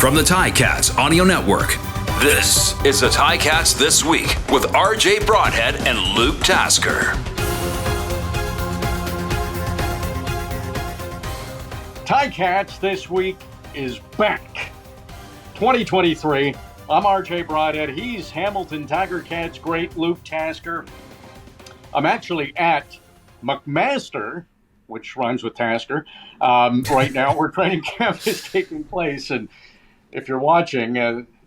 From the Ticats Audio Network, this is the Ticats This Week with RJ Broadhead and Luke Tasker. Ticats This Week is back. 2023. I'm RJ Broadhead. He's Hamilton Tiger Cats great Luke Tasker. I'm actually at McMaster, which rhymes with Tasker, right now where training camp is taking place. And if you're watching,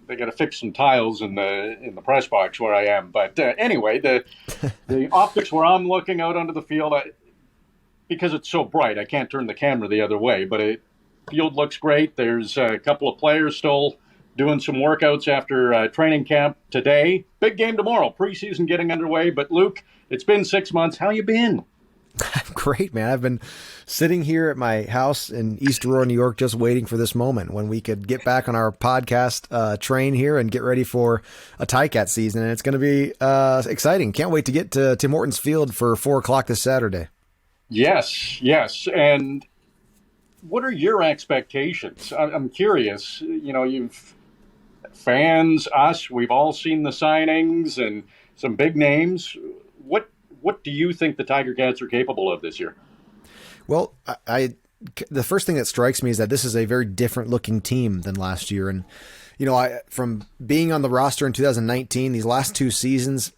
they got to fix some tiles in the press box where I am. But anyway, the optics where I'm looking out onto the field, because it's so bright, I can't turn the camera the other way. But field looks great. There's a couple of players still doing some workouts after training camp today. Big game tomorrow. Preseason getting underway. But Luke, it's been 6 months. How you been? I'm great, man. I've been sitting here at my house in East Aurora, New York, just waiting for this moment when we could get back on our podcast train here and get ready for a Ticat season. And it's going to be exciting. Can't wait to get to Tim Hortons Field for 4 o'clock this Saturday. Yes. And what are your expectations? I'm curious. You know, you've fans, us, we've all seen the signings and some big names. What do you think the Tiger Cats are capable of this year? Well, the first thing that strikes me is that this is a very different looking team than last year. And, you know, from being on the roster in 2019, these last 2 seasons,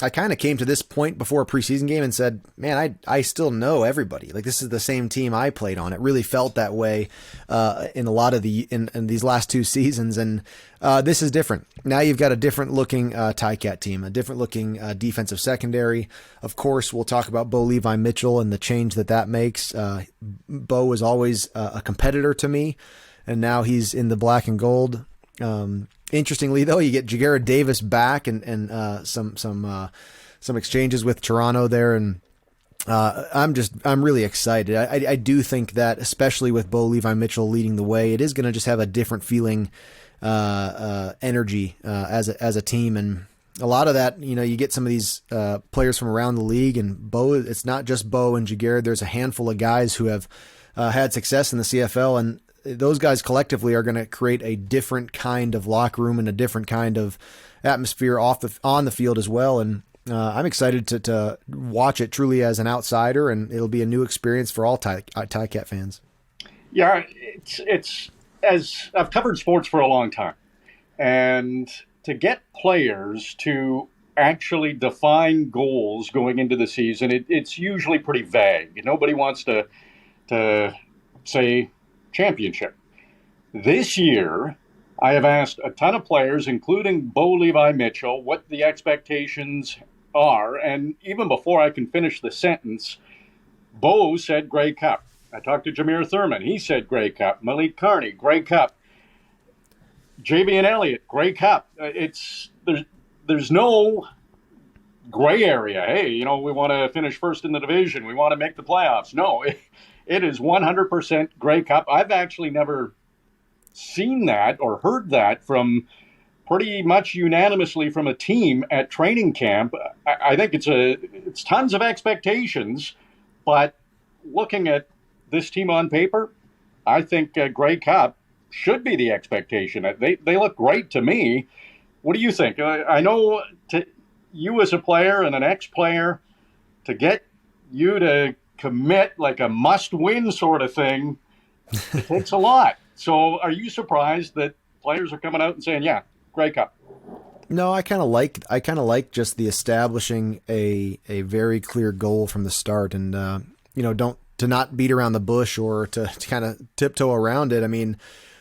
I kind of came to this point before a preseason game and said, man, I still know everybody. Like, this is the same team I played on. It really felt that way in a lot of in these last 2 seasons. And this is different. Now you've got a different looking Ticat team, a different looking defensive secondary. Of course, we'll talk about Bo Levi Mitchell and the change that makes. Bo was always a competitor to me, and now he's in the black and gold. Interestingly, though, you get Jagarad Davis back and some exchanges with Toronto there, and I'm really excited. I do think that, especially with Bo Levi Mitchell leading the way, it is going to just have a different feeling, energy as a team, and a lot of that, you know, you get some of these players from around the league, and Bo. It's not just Bo and Jagarad. There's a handful of guys who have had success in the CFL, and those guys collectively are going to create a different kind of locker room and a different kind of atmosphere on the field as well. And I'm excited to watch it truly as an outsider, and it'll be a new experience for all Ticat fans. Yeah, it's as I've covered sports for a long time, and to get players to actually define goals going into the season, it's usually pretty vague. Nobody wants to say championship. This year, I have asked a ton of players, including Bo Levi Mitchell, what the expectations are. And even before I can finish the sentence, Bo said Grey Cup. I talked to Jameer Thurman. He said Grey Cup. Malik Carney, Grey Cup. Javian Elliott, Grey Cup. There's no gray area. Hey, you know, we want to finish first in the division. We want to make the playoffs. No, it is 100% Grey Cup. I've actually never seen that or heard that from pretty much unanimously from a team at training camp. I think it's tons of expectations, but looking at this team on paper, I think Grey Cup should be the expectation. They look great to me. What do you think? I know you as a player and an ex-player, to get you to commit like a must-win sort of thing, it takes a lot. So are you surprised that players are coming out and saying, yeah, Grey Cup? No, I kind of like just the establishing a very clear goal from the start, and to not beat around the bush or to kind of tiptoe around it. I mean,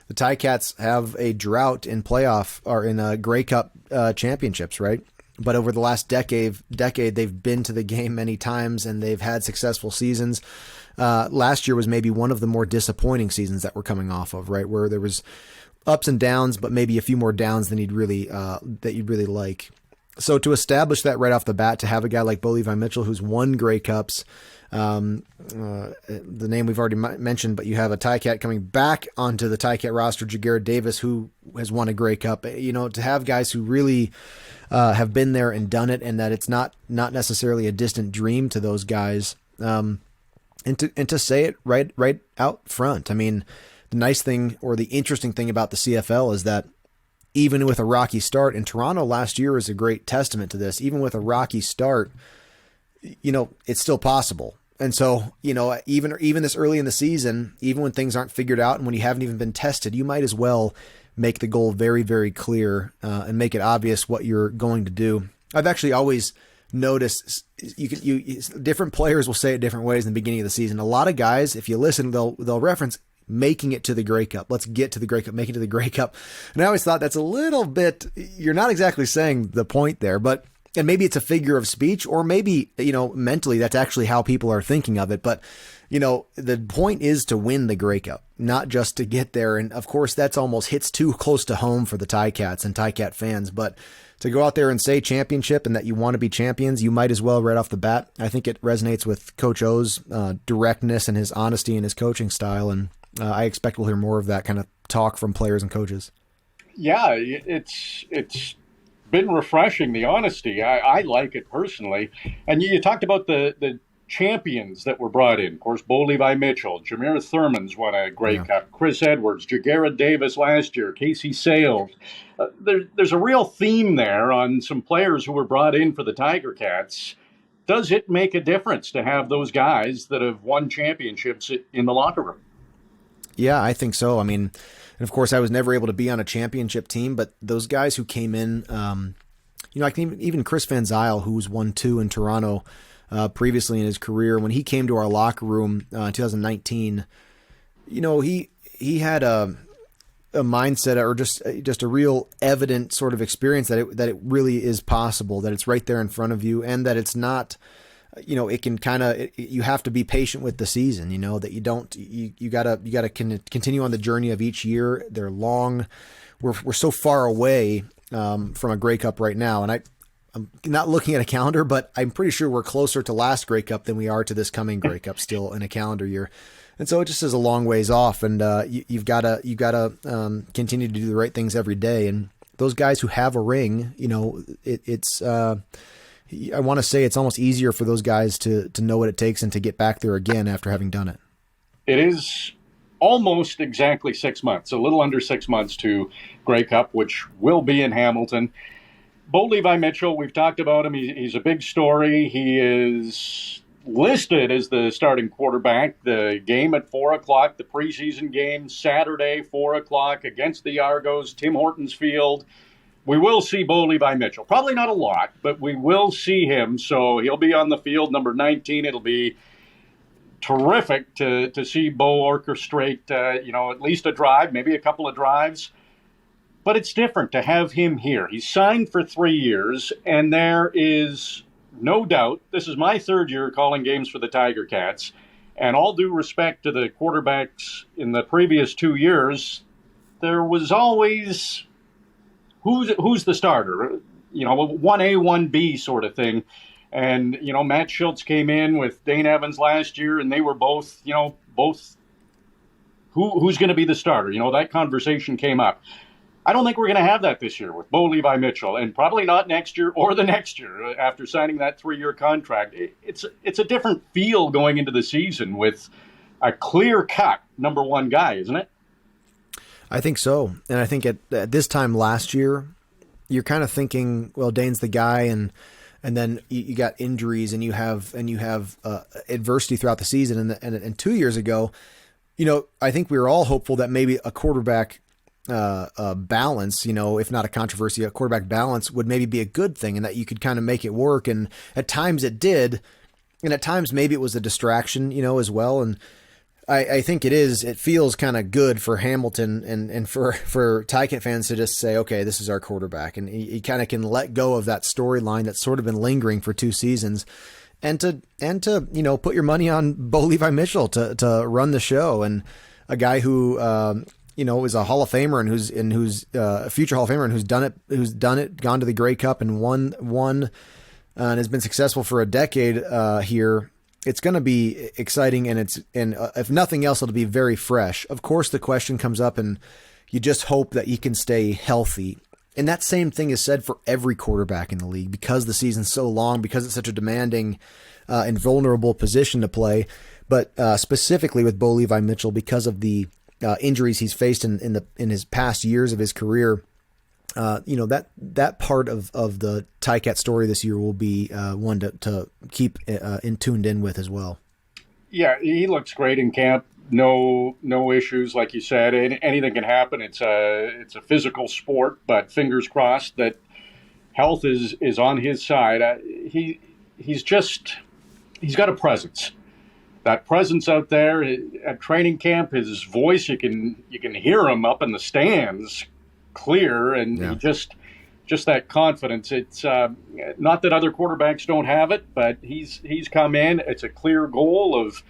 the Ticats have a drought in playoff or in Grey Cup championships, right? But over the last decade, they've been to the game many times and they've had successful seasons. Last year was maybe one of the more disappointing seasons that we're coming off of, right? Where there was ups and downs, but maybe a few more downs than you'd really like. So to establish that right off the bat, to have a guy like Bo Levi Mitchell, who's won Grey Cups, the name we've already mentioned, but you have a Ticat coming back onto the Ticat roster, Jagarad Davis, who has won a Grey Cup. You know, to have guys who really have been there and done it, and that it's not necessarily a distant dream to those guys, and to say it right out front. I mean, the nice thing or the interesting thing about the CFL is that even with a rocky start, and Toronto last year is a great testament to this, even with a rocky start, it's still possible. And so, even this early in the season, even when things aren't figured out and when you haven't even been tested, you might as well make the goal very, very clear and make it obvious what you're going to do. I've actually always noticed different players will say it different ways in the beginning of the season. A lot of guys, if you listen, they'll reference making it to the Grey Cup. Let's get to the Grey Cup, make it to the Grey Cup. And I always thought that's a little bit, you're not exactly saying the point there, and maybe it's a figure of speech, or maybe, mentally that's actually how people are thinking of it. But, the point is to win the Grey Cup, not just to get there. And of course, that's almost hits too close to home for the Ticats and Ticat fans. But to go out there and say championship and that you want to be champions, you might as well right off the bat. I think it resonates with Coach O's directness and his honesty and his coaching style. And I expect we'll hear more of that kind of talk from players and coaches. Yeah, it's been refreshing, the honesty. I like it personally. And you talked about the champions that were brought in. Of course, Bo Levi Mitchell, Jameer Thurman's won a Grey Cup, Chris Edwards, Jagarrett Davis last year, Casey Sales. There's a real theme there on some players who were brought in for the Tiger Cats. Does it make a difference to have those guys that have won championships in the locker room? Yeah, I think so. I mean, and of course, I was never able to be on a championship team, but those guys who came in, I can even Chris Van Zyl, who's won 2 in Toronto previously in his career, when he came to our locker room in 2019, he had a mindset or just a real evident sort of experience that it really is possible, that it's right there in front of you, and that it's not. It can you have to be patient with the season, that you gotta continue on the journey of each year. They're long. We're so far away from a Grey Cup right now. And I'm not looking at a calendar, but I'm pretty sure we're closer to last Grey Cup than we are to this coming Grey Cup still in a calendar year. And so it just is a long ways off, and you've got to continue to do the right things every day. And those guys who have a ring, it's I want to say it's almost easier for those guys to know what it takes and to get back there again after having done it. It is almost exactly 6 months, a little under 6 months to Grey Cup, which will be in Hamilton. Bo Levi Mitchell, we've talked about him. He's a big story. He is listed as the starting quarterback. The game at 4 o'clock, the preseason game, Saturday, 4 o'clock against the Argos, Tim Hortons Field. We will see Bo Levi Mitchell. Probably not a lot, but we will see him. So he'll be on the field, number 19. It'll be terrific to see Bo orchestrate, at least a drive, maybe a couple of drives. But it's different to have him here. He's signed for 3 years, and there is no doubt, this is my 3rd year calling games for the Tiger Cats, and all due respect to the quarterbacks in the previous 2 years, there was always... Who's the starter? 1A, 1B sort of thing. And, Matt Schultz came in with Dane Evans last year, and they were both who's going to be the starter? That conversation came up. I don't think we're going to have that this year with Bo Levi Mitchell, and probably not next year or the next year after signing that 3-year contract. It's a different feel going into the season with a clear-cut number 1 guy, isn't it? I think so. And I think at this time last year, you're kind of thinking, well, Dane's the guy, and then you got injuries and you have adversity throughout the season. And 2 years ago, I think we were all hopeful that maybe a quarterback balance, if not a controversy, a quarterback balance would maybe be a good thing, and that you could kind of make it work. And at times it did. And at times maybe it was a distraction, as well. And I think it feels kind of good for Hamilton and for Ticat fans to just say, okay, this is our quarterback. And he kind of can let go of that storyline that's sort of been lingering for 2 seasons and to put your money on Bo Levi Mitchell to run the show, and a guy who, is a Hall of Famer and who's a future Hall of Famer and who's done it, gone to the Grey Cup and won and has been successful for a decade here. It's going to be exciting, and if nothing else, it'll be very fresh. Of course, the question comes up, and you just hope that you can stay healthy. And that same thing is said for every quarterback in the league, because the season's so long, because it's such a demanding and vulnerable position to play. But specifically with Bo Levi Mitchell, because of the injuries he's faced in his past years of his career, that part of the Ticat story this year will be one to keep tuned in with as well. Yeah, he looks great in camp. No issues, like you said. Anything can happen. It's a physical sport, but fingers crossed that health is on his side. He's got a presence. That presence out there at training camp. His voice, you can hear him up in the stands, clear, and he just that confidence. It's not that other quarterbacks don't have it, but he's come in. It's a clear goal of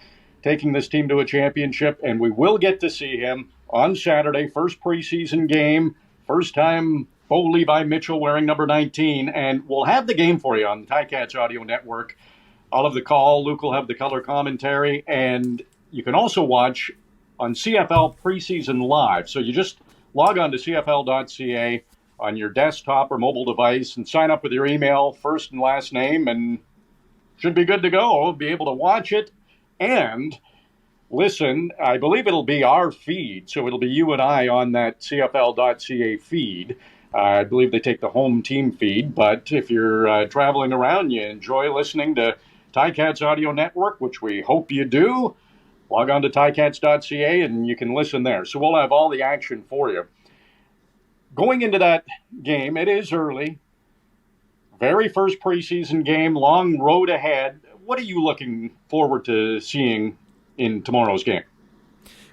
taking this team to a championship, and we will get to see him on Saturday, first preseason game, first time Bo Levi Mitchell wearing number 19, and we'll have the game for you on the Ticats Audio Network. I'll have the call, Luke will have the color commentary, and you can also watch on CFL Preseason Live. So you just log on to cfl.ca on your desktop or mobile device and sign up with your email, first and last name, and should be good to go. Be able to watch it and listen. I believe it'll be our feed, so it'll be you and I on that cfl.ca feed. I believe they take the home team feed, but if you're traveling around, you enjoy listening to Ticats Audio Network, which we hope you do, log on to ticats.ca and you can listen there. So we'll have all the action for you. Going into that game, it is early. Very first preseason game, long road ahead. What are you looking forward to seeing in tomorrow's game?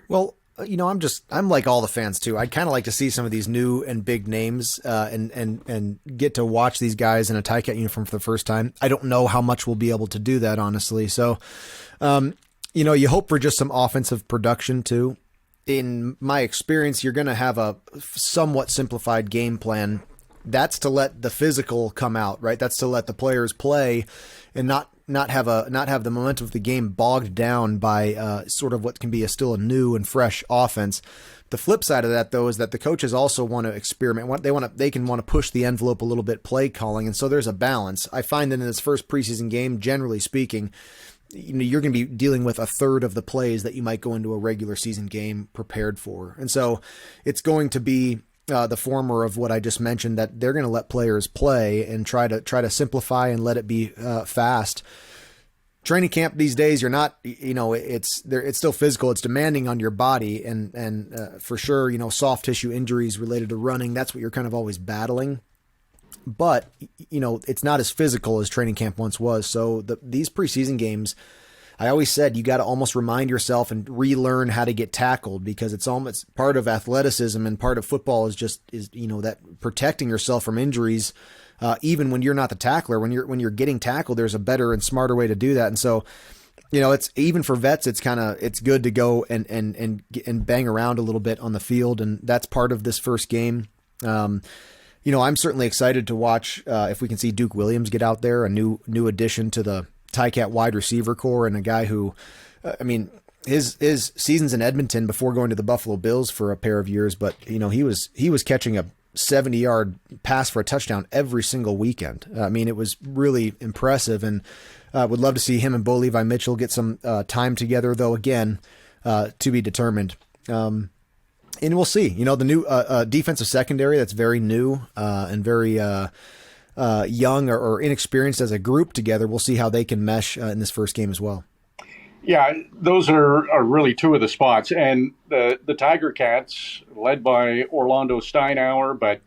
Well, I'm like all the fans too. I'd kind of like to see some of these new and big names and get to watch these guys in a Ticat uniform for the first time. I don't know how much we'll be able to do that, honestly. So, you hope for just some offensive production too. In my experience, you're going to have a somewhat simplified game plan. That's to let the physical come out, right? That's to let the players play and not have the momentum of the game bogged down by sort of what can be still a new and fresh offense. The flip side of that, though, is that the coaches also want to experiment. They can want to push the envelope a little bit, play calling, and so there's a balance. I find that in this first preseason game, generally speaking, you're going to be dealing with a third of the plays that you might go into a regular season game prepared for, and so it's going to be the former of what I just mentioned, that they're going to let players play and try to simplify and let it be fast. Training camp these days, you're not, it's still physical. It's demanding on your body, and for sure, soft tissue injuries related to running, that's what you're kind of always battling. But, it's not as physical as training camp once was. So these preseason games, I always said you got to almost remind yourself and relearn how to get tackled, because it's almost part of athleticism and part of football is that protecting yourself from injuries. Even when you're not the tackler, when you're getting tackled, there's a better and smarter way to do that. And so, it's even for vets, it's good to go and bang around a little bit on the field. And that's part of this first game. I'm certainly excited to watch if we can see Duke Williams get out there, a new addition to the Ticat wide receiver core, and a guy who, his seasons in Edmonton before going to the Buffalo Bills for a pair of years, but he was catching a 70-yard pass for a touchdown every single weekend. It was really impressive, and would love to see him and Bo Levi Mitchell get some time together, though again, to be determined. And we'll see, the new defensive secondary that's very new and very young or inexperienced as a group together. We'll see how they can mesh in this first game as well. Yeah, those are really two of the spots. And the Tiger Cats, led by Orlando Steinauer, but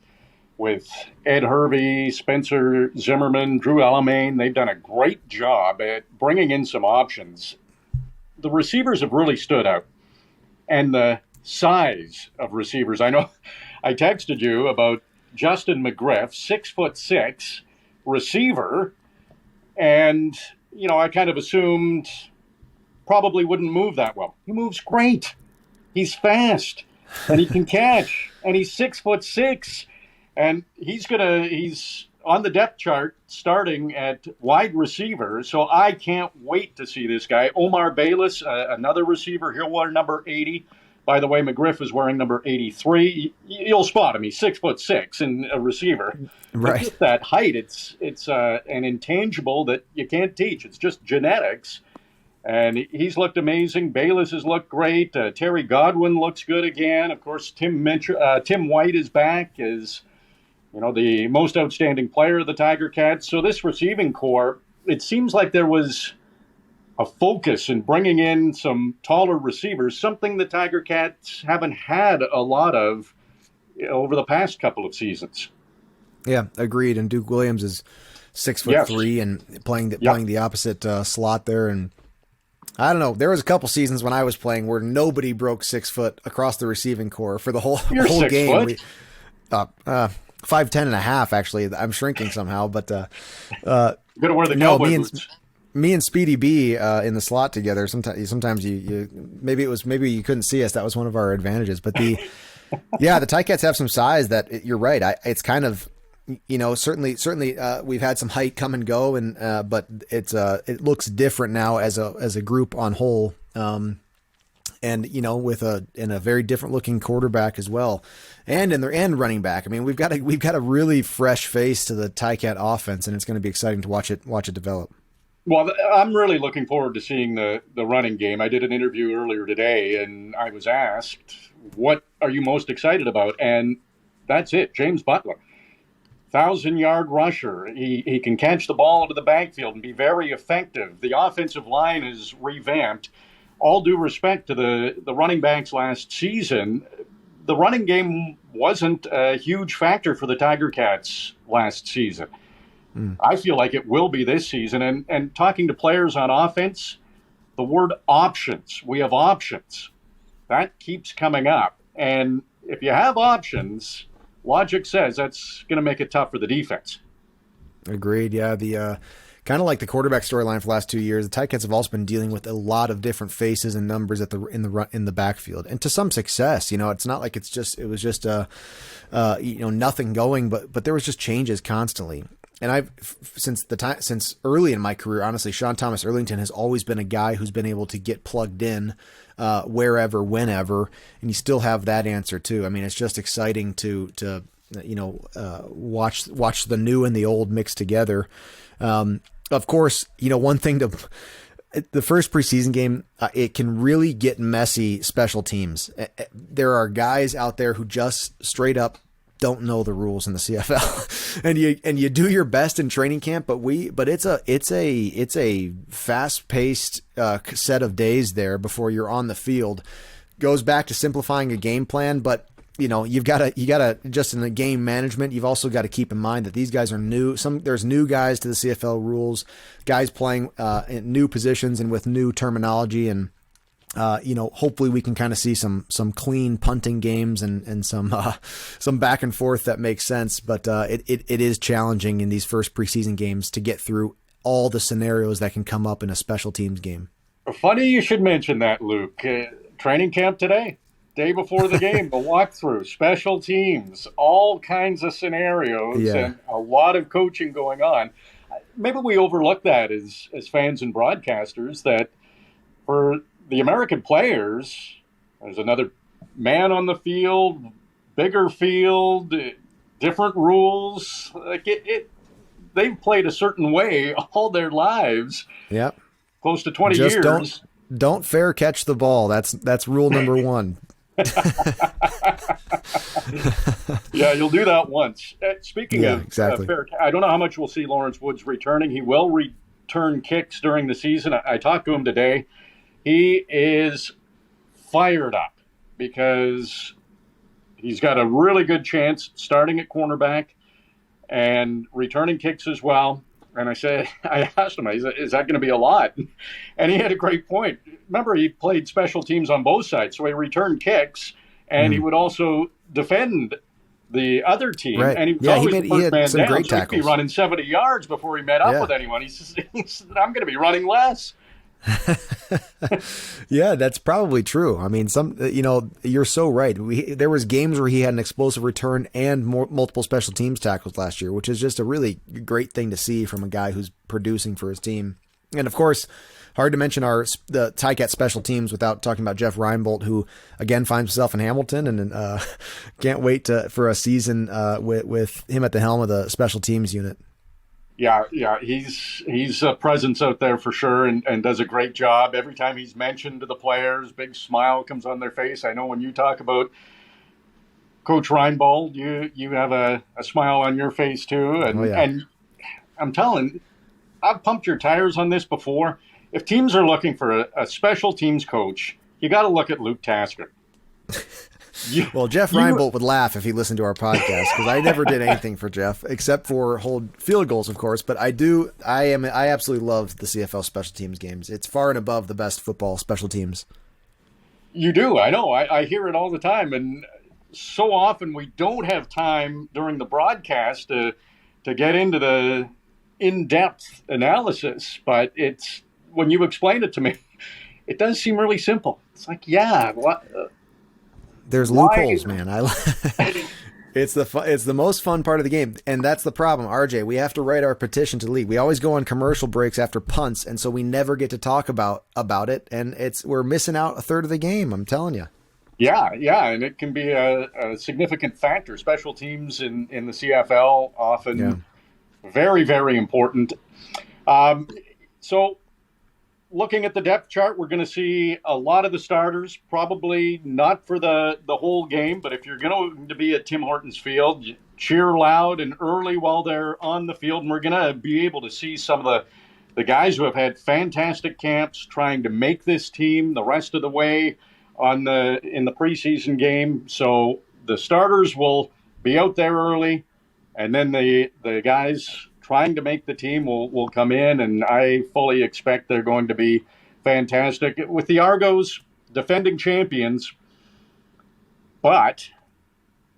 with Ed Hervey, Spencer Zimmerman, Drew Alamain, they've done a great job at bringing in some options. The receivers have really stood out. And the size of receivers. I know I texted you about Justin McGriff, 6'6" receiver, and I kind of assumed probably wouldn't move that well. He moves great. He's fast, and he can catch, and he's 6'6", and he's on the depth chart starting at wide receiver. So I can't wait to see this guy. Omar Bayless, another receiver, he'll wear number 80. By the way, McGriff is wearing number 83. You'll spot him. He's 6'6" and a receiver. Right. But just that height, it's an intangible that you can't teach. It's just genetics. And he's looked amazing. Bayless has looked great. Terry Godwin looks good again. Of course, Tim White is back as the most outstanding player of the Tiger Cats. So this receiving core, it seems like there was a focus in bringing in some taller receivers, something the Tiger Cats haven't had a lot of over the past couple of seasons. Yeah, agreed. And Duke Williams is 6'3" and playing the opposite slot there. And I don't know, there was a couple seasons when I was playing where nobody broke 6 foot across the receiving core for the whole game. 5'10" and a half, actually. I'm shrinking somehow, but you gotta wear the cowboy boots. Me and Speedy B in the slot together. Sometimes you maybe you couldn't see us. That was one of our advantages. But the Ticats have some size that you're right. It's kind of certainly we've had some height come and go, and but it looks different now as a group on whole. And with a very different looking quarterback as well, and in their end running back. I mean, we've got a really fresh face to the Ticat offense, and it's going to be exciting to watch it develop. Well, I'm really looking forward to seeing the running game. I did an interview earlier today, and I was asked, what are you most excited about? And that's it, James Butler. 1,000-yard rusher. He can catch the ball into the backfield and be very effective. The offensive line is revamped. All due respect to the running backs last season, the running game wasn't a huge factor for the Tiger Cats last season. I feel like it will be this season. And talking to players on offense, the word options, we have options. That keeps coming up. And if you have options, logic says that's going to make it tough for the defense. Agreed. Yeah, the kind of like the quarterback storyline for the last 2 years, the Ticats have also been dealing with a lot of different faces and numbers in the backfield, and to some success. It's not like it was just nothing going, but there was just changes constantly. And since early in my career, honestly, Sean Thomas Erlington has always been a guy who's been able to get plugged in wherever, whenever, and you still have that answer too. I mean, it's just exciting to watch the new and the old mixed together. Of course, one thing the first preseason game, it can really get messy special teams. There are guys out there who just straight up don't know the rules in the CFL, and you do your best in training camp, but it's a fast paced set of days there before you're on the field. Goes back to simplifying a game plan, but you gotta just in the game management, you've also got to keep in mind that these guys are new. There's new guys to the CFL rules, guys playing in new positions and with new terminology, and hopefully we can kind of see some clean punting games and some back and forth that makes sense. But it is challenging in these first preseason games to get through all the scenarios that can come up in a special teams game. Funny you should mention that, Luke. Training camp today, day before the game, the walkthrough, special teams, all kinds of scenarios, and a lot of coaching going on. Maybe we overlook that as fans and broadcasters, that for the American players, there's another man on the field, bigger field, different rules. Like they've played a certain way all their lives. Yep. Close to 20 years. Don't fair catch the ball. That's rule number one. Yeah, you'll do that once. Speaking of exactly. Fair, I don't know how much we'll see Lawrence Woods returning. He will return kicks during the season. I talked to him today. He is fired up because he's got a really good chance starting at cornerback and returning kicks as well. And I asked him, is that going to be a lot? And he had a great point. Remember, he played special teams on both sides, so he returned kicks, and he would also defend the other team. Right. And he was always the first man some down, great so tackles. he'd be running 70 yards before he met up with anyone. He said, I'm going to be running less. Yeah, that's probably true. I mean, you're so right. There was games where he had an explosive return and multiple special teams tackles last year, which is just a really great thing to see from a guy who's producing for his team. And of course, hard to mention the Ticat special teams without talking about Jeff Reinbold, who again finds himself in Hamilton, and can't wait for a season with him at the helm of the special teams unit. Yeah, he's a presence out there for sure, and does a great job. Every time he's mentioned to the players, big smile comes on their face. I know when you talk about Coach Reinbold, you have a smile on your face too, and I'm telling, I've pumped your tires on this before. If teams are looking for a special teams coach, you got to look at Luke Tasker. Well, Jeff Reinbold would laugh if he listened to our podcast, because I never did anything for Jeff except for hold field goals, of course. But I absolutely love the CFL special teams games. It's far and above the best football special teams. You do. I know. I hear it all the time. And so often we don't have time during the broadcast to get into the in-depth analysis. But it's when you explain it to me, it does seem really simple. It's like, yeah, what? There's loopholes, man. It's the most fun part of the game, and that's the problem, RJ. We have to write our petition to the league. We always go on commercial breaks after punts, and so we never get to talk about it, and we're missing out a third of the game. I'm telling you. Yeah, and it can be a significant factor. Special teams in the CFL often very, very important. So. Looking at the depth chart, we're going to see a lot of the starters, probably not for the whole game, but if you're going to be at Tim Hortons Field, cheer loud and early while they're on the field, and we're going to be able to see some of the guys who have had fantastic camps trying to make this team the rest of the way in the preseason game. So the starters will be out there early, and then the guys trying to make the team will come in, and I fully expect they're going to be fantastic. With the Argos, defending champions, but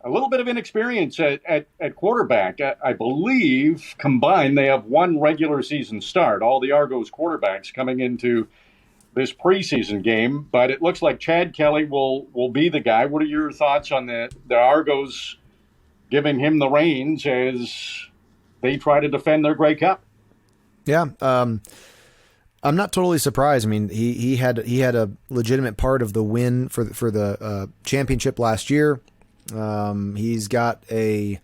a little bit of inexperience at quarterback. I believe combined they have one regular season start, all the Argos quarterbacks coming into this preseason game, but it looks like Chad Kelly will be the guy. What are your thoughts on the Argos giving him the reins as they try to defend their Grey Cup? Yeah, I'm not totally surprised. I mean, he had a legitimate part of the win for the championship last year. He's got an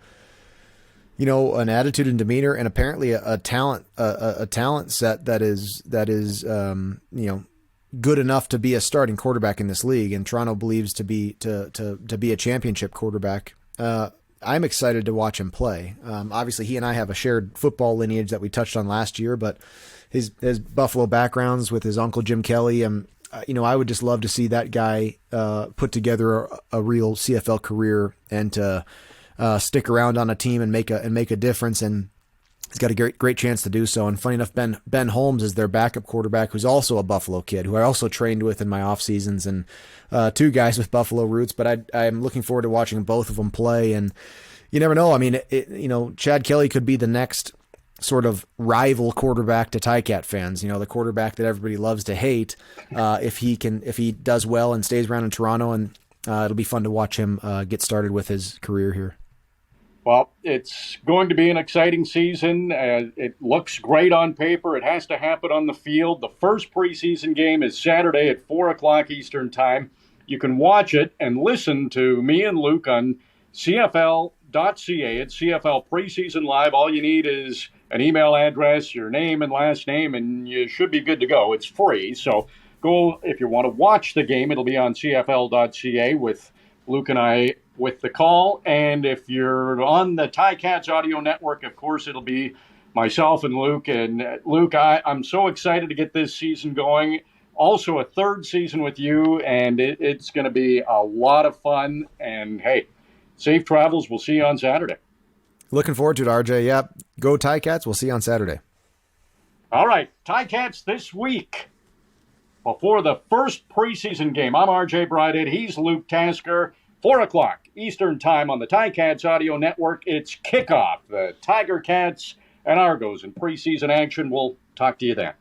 attitude and demeanor, and apparently a talent set that is good enough to be a starting quarterback in this league. And Toronto believes to be a championship quarterback. I'm excited to watch him play. Obviously, he and I have a shared football lineage that we touched on last year, but his Buffalo backgrounds with his uncle Jim Kelly, I would just love to see that guy put together a real CFL career and to stick around on a team and make a difference. And he's got a great chance to do so. And funny enough, Ben Holmes is their backup quarterback, who's also a Buffalo kid, who I also trained with in my off seasons, and two guys with Buffalo roots. But I'm looking forward to watching both of them play. And you never know. I mean, Chad Kelly could be the next sort of rival quarterback to Ticat fans. The quarterback that everybody loves to hate. If he does well and stays around in Toronto, and it'll be fun to watch him get started with his career here. Well, it's going to be an exciting season. It looks great on paper. It has to happen on the field. The first preseason game is Saturday at 4 o'clock Eastern Time. You can watch it and listen to me and Luke on CFL.ca. It's CFL Preseason Live. All you need is an email address, your name and last name, and you should be good to go. It's free. So go, if you want to watch the game, it'll be on CFL.ca with Luke and I with the call. And if you're on the Ticats Audio Network, of course, it'll be myself and Luke. And Luke, I'm so excited to get this season going. Also a third season with you, and it's going to be a lot of fun. And hey, safe travels. We'll see you on Saturday. Looking forward to it, RJ. Yep. Go Ticats. We'll see you on Saturday. All right. Ticats this week before the first preseason game. I'm RJ Broadhead. He's Luke Tasker. 4 o'clock Eastern Time on the Ticats Audio Network. It's kickoff. The Tiger Cats and Argos in preseason action. We'll talk to you then.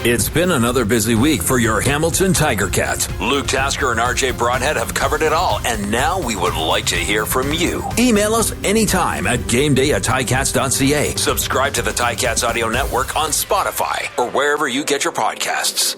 It's been another busy week for your Hamilton Tiger Cats. Luke Tasker and RJ Broadhead have covered it all, and now we would like to hear from you. Email us anytime at gameday@ticats.ca. Subscribe to the Ticats Audio Network on Spotify or wherever you get your podcasts.